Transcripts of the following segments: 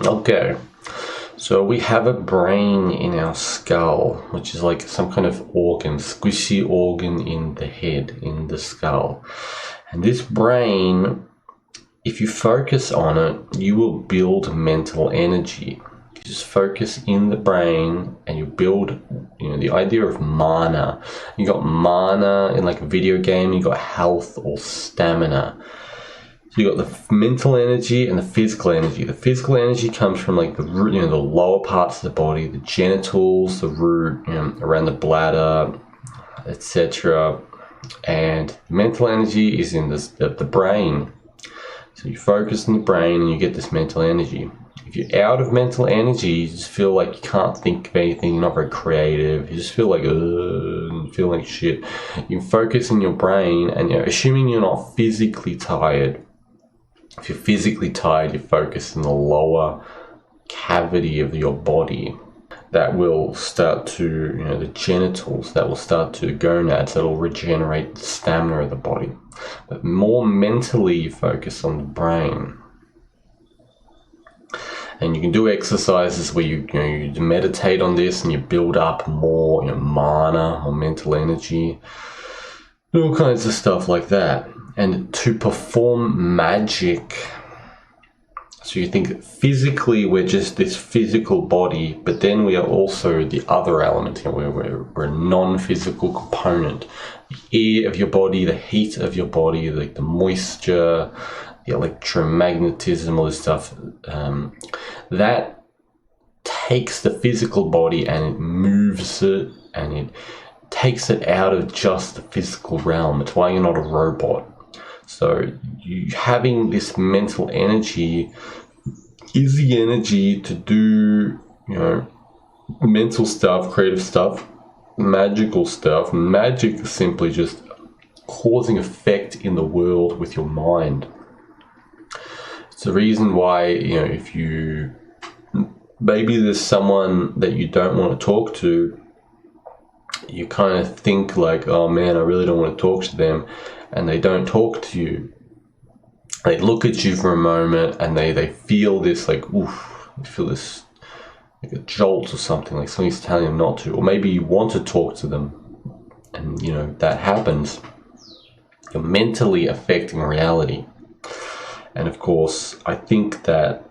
Okay, so we have a brain in our skull, which is like some kind of organ, squishy organ in the head, in the skull. And this brain, if you focus on it, you will build mental energy. You just focus in the brain and you build, the idea of mana. You got mana in like a video game, you got health or stamina. So you got the mental energy and the physical energy. The physical energy comes from like the root, the lower parts of the body, the genitals, the root, around the bladder, etc. And the mental energy is in the brain. So you focus on the brain and you get this mental energy. If you're out of mental energy, you just feel like you can't think of anything, you're not very creative, you just feel like, feel like shit. You focus on your brain and assuming you're not physically tired. If you're physically tired, you focus in the lower cavity of your body. That will start to, the genitals, that will start to gonads, that will regenerate the stamina of the body. But more mentally, you focus on the brain. And you can do exercises where you meditate on this and you build up more mana or mental energy, all kinds of stuff like that. And to perform magic, so you think physically we're just this physical body, but then we are also the other element. We're a non-physical component. The air of your body, the heat of your body, like the moisture, the electromagnetism, all this stuff, that takes the physical body and it moves it and it takes it out of just the physical realm. It's why you're not a robot. So you having this mental energy is the energy to do, mental stuff, creative stuff, magical stuff. Magic is simply just causing effect in the world with your mind. It's the reason why, if you, maybe there's someone that you don't want to talk to, you kind of think like, oh man, I really don't want to talk to them. And they don't talk to you. They look at you for a moment and they feel this like, oof, they feel this like a jolt or something, like something's telling them not to. Or maybe you want to talk to them and, that happens. You're mentally affecting reality. And of course, I think that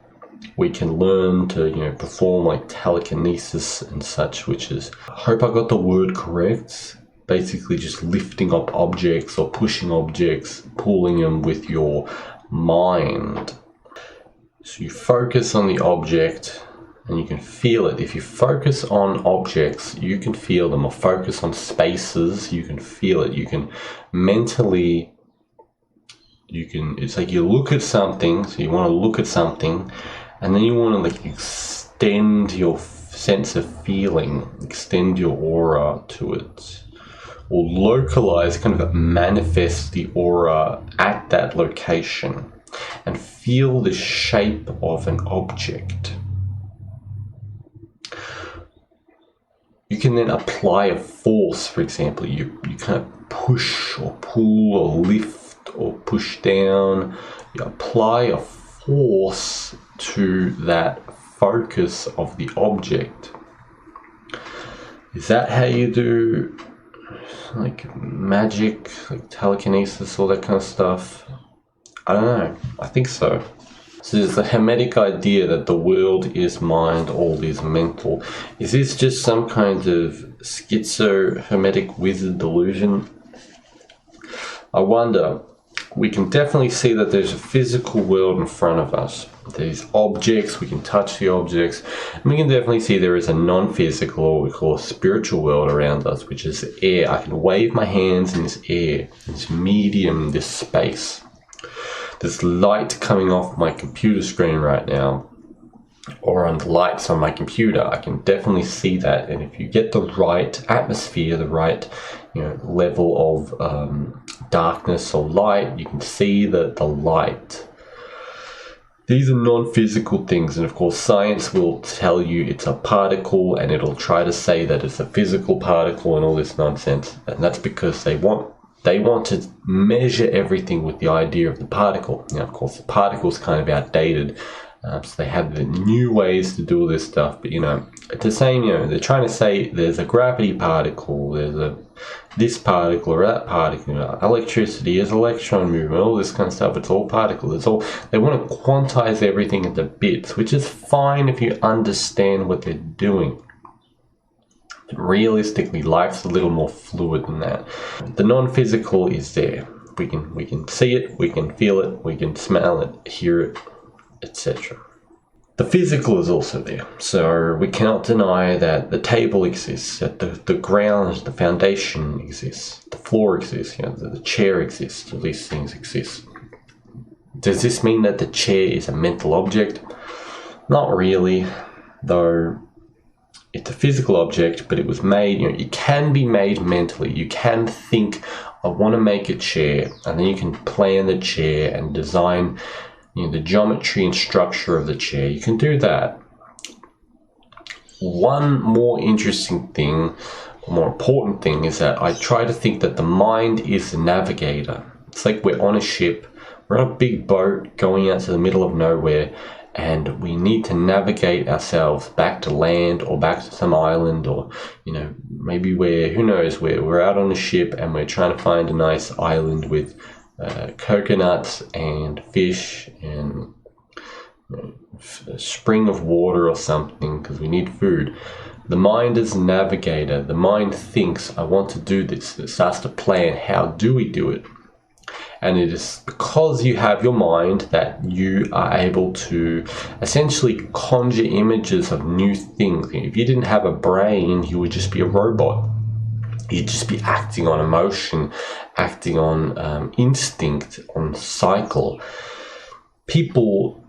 we can learn to, perform like telekinesis and such, which is, I hope I got the word correct. Basically just lifting up objects or pushing objects, pulling them with your mind. So you focus on the object and you can feel it. If you focus on objects, you can feel them, or focus on spaces, you can feel it. You can mentally, it's like you look at something, so you want to look at something, and then you want to extend your sense of feeling, extend your aura to it. Or localize, kind of manifest the aura at that location and feel the shape of an object. You can then apply a force, for example, you kind of push or pull or lift or push down. You apply a force to that focus of the object. Is that how you do like magic, like telekinesis, all that kind of stuff? I don't know. I think so. So there's the Hermetic idea that the world is mind, all is mental. Is this just some kind of schizo-hermetic wizard delusion? I wonder. We can definitely see that there's a physical world in front of us. These objects, we can touch the objects, and we can definitely see there is a non-physical, or what we call a spiritual world around us, which is air. I can wave my hands in this air, this medium, this space. There's light coming off my computer screen right now, or on the lights on my computer. I can definitely see that, and if you get the right atmosphere, the right level of darkness or light, you can see the light. These are non-physical things, and of course science will tell you it's a particle, and it'll try to say that it's a physical particle and all this nonsense, and that's because they want to measure everything with the idea of the particle. Now, of course, the particle is kind of outdated. So they have the new ways to do all this stuff. But it's the same. They're trying to say there's a gravity particle, there's a this particle or that particle, electricity is electron movement, all this kind of stuff. It's all particles. It's all, they want to quantize everything into bits, which is fine if you understand what they're doing. But realistically, life's a little more fluid than that. The non-physical is there. We can see it, we can feel it, we can smell it, hear it, etc. The physical is also there, so we cannot deny that the table exists, that the ground, the foundation exists, the floor exists, the chair exists, all these things exist. Does this mean that the chair is a mental object? Not really, though it's a physical object, but it was made, it can be made mentally. You can think, I want to make a chair, and then you can plan the chair and design the geometry and structure of the chair. You can do that. One more interesting thing, more important thing, is that I try to think that the mind is the navigator. It's like we're on a ship, we're on a big boat going out to the middle of nowhere, and we need to navigate ourselves back to land or back to some island, or maybe who knows where. We're out on a ship and we're trying to find a nice island with coconuts and fish and a spring of water or something, because we need food. The mind is a navigator. The mind thinks, I want to do this. It starts to plan, how do we do it? And it is because you have your mind that you are able to essentially conjure images of new things. If you didn't have a brain, you would just be a robot. You'd just be acting on emotion, acting on instinct, on cycle. People,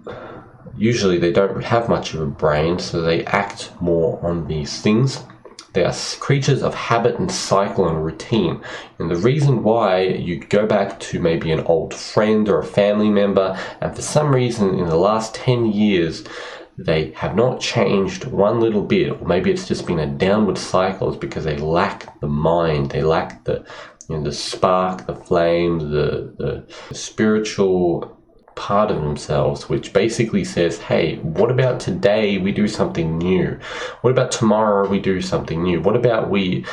usually they don't have much of a brain, so they act more on these things. They are creatures of habit and cycle and routine. And the reason why, you go back to maybe an old friend or a family member, and for some reason in the last 10 years, they have not changed one little bit, or maybe it's just been a downward cycle, is because they lack the mind, they lack the spark, the flame, the spiritual part of themselves, which basically says, hey, what about today we do something new? What about tomorrow we do something new? What about we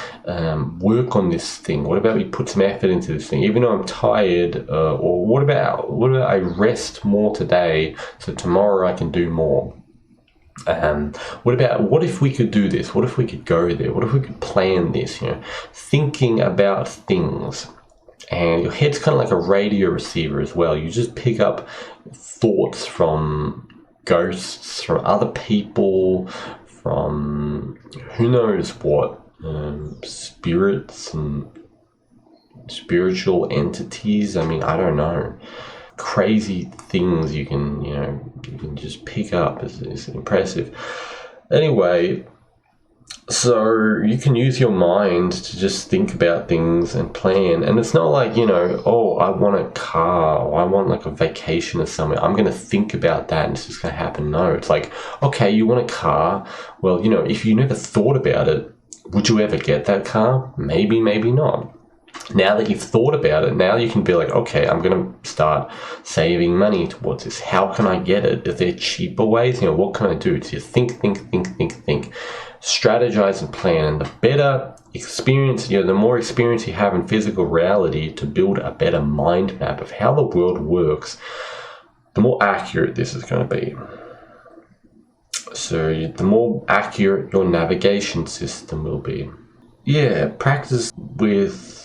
work on this thing? What about we put some effort into this thing, even though I'm tired? Or what about I rest more today, so tomorrow I can do more? What if we could do this? What if we could go there? What if we could plan this? Thinking about things. And your head's kind of like a radio receiver as well. You just pick up thoughts from ghosts, from other people, from who knows what, spirits and spiritual entities. I mean, I don't know. Crazy things you can just pick up is impressive. Anyway, so you can use your mind to just think about things and plan. And it's not like, oh, I want a car, or I want like a vacation or somewhere, I'm going to think about that and it's just going to happen. No, it's like, okay, you want a car. Well, if you never thought about it, would you ever get that car? Maybe, maybe not. Now that you've thought about it, now you can be like, okay, I'm going to start saving money towards this. How can I get it? Is there cheaper ways? What can I do? So you think. Strategize and plan. And the better experience, the more experience you have in physical reality to build a better mind map of how the world works, the more accurate this is going to be. So the more accurate your navigation system will be. Yeah, practice with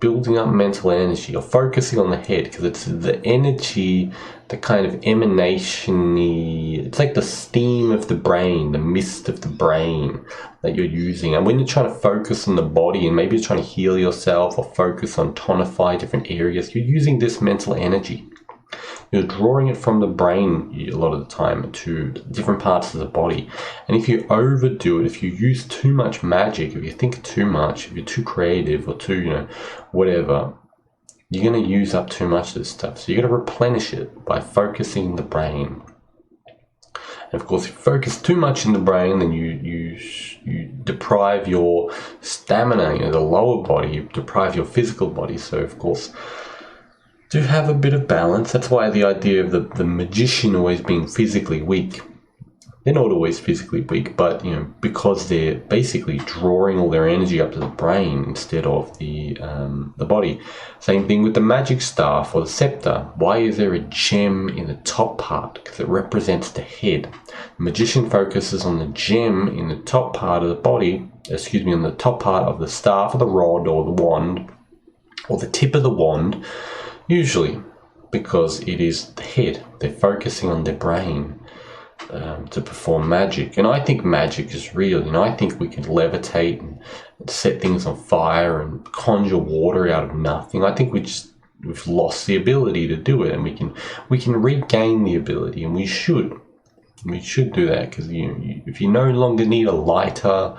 building up mental energy, or focusing on the head, because it's the energy, the kind of emanation-y, it's like the steam of the brain, the mist of the brain that you're using. And when you're trying to focus on the body, and maybe you're trying to heal yourself or focus on tonify different areas, you're using this mental energy. You're drawing it from the brain a lot of the time to different parts of the body. And if you overdo it, if you use too much magic, if you think too much, if you're too creative or too, whatever, you're going to use up too much of this stuff. So you're going to replenish it by focusing the brain. And of course, if you focus too much in the brain, then you deprive your stamina, the lower body, you deprive your physical body. So of course, to have a bit of balance. That's why the idea of the magician always being physically weak. They're not always physically weak, but because they're basically drawing all their energy up to the brain instead of the body. Same thing with the magic staff or the scepter. Why is there a gem in the top part? Because it represents the head. The magician focuses on the gem in the top part of the body. On the top part of the staff or the rod or the wand or the tip of the wand, usually because it is the head. They're focusing on their brain. To perform magic, and I think magic is real. I think we can levitate and set things on fire and conjure water out of nothing. I think we've lost the ability to do it, and we can regain the ability, and we should do that, because if you no longer need a lighter,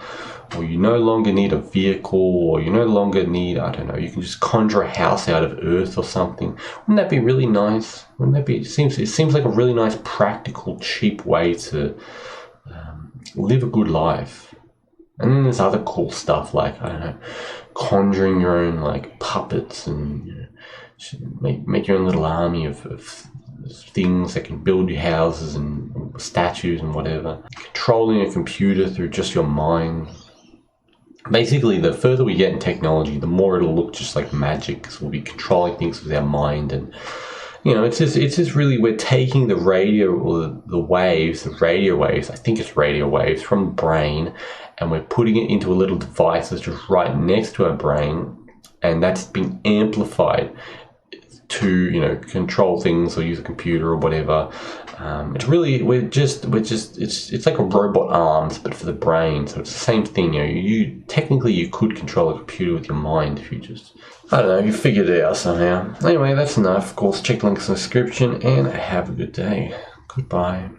or you no longer need a vehicle, or you no longer need, I don't know, you can just conjure a house out of earth or something. Wouldn't that be really nice? Wouldn't that be? It seems like a really nice, practical, cheap way to live a good life. And then there's other cool stuff like, I don't know, conjuring your own like puppets, and make your own little army of things that can build your houses and statues and whatever. Controlling a computer through just your mind. Basically, the further we get in technology, the more it'll look just like magic, because we'll be controlling things with our mind. And it's just really, we're taking the radio, or the radio waves, I think it's radio waves, from the brain, and we're putting it into a little device that's just right next to our brain, and that's being amplified to control things or use a computer or whatever. It's really, it's like a robot arms, but for the brain. So it's the same thing. You technically you could control a computer with your mind if you just, I don't know, you figured it out somehow. Anyway, that's enough. Of course, check links in the description, and have a good day. Goodbye.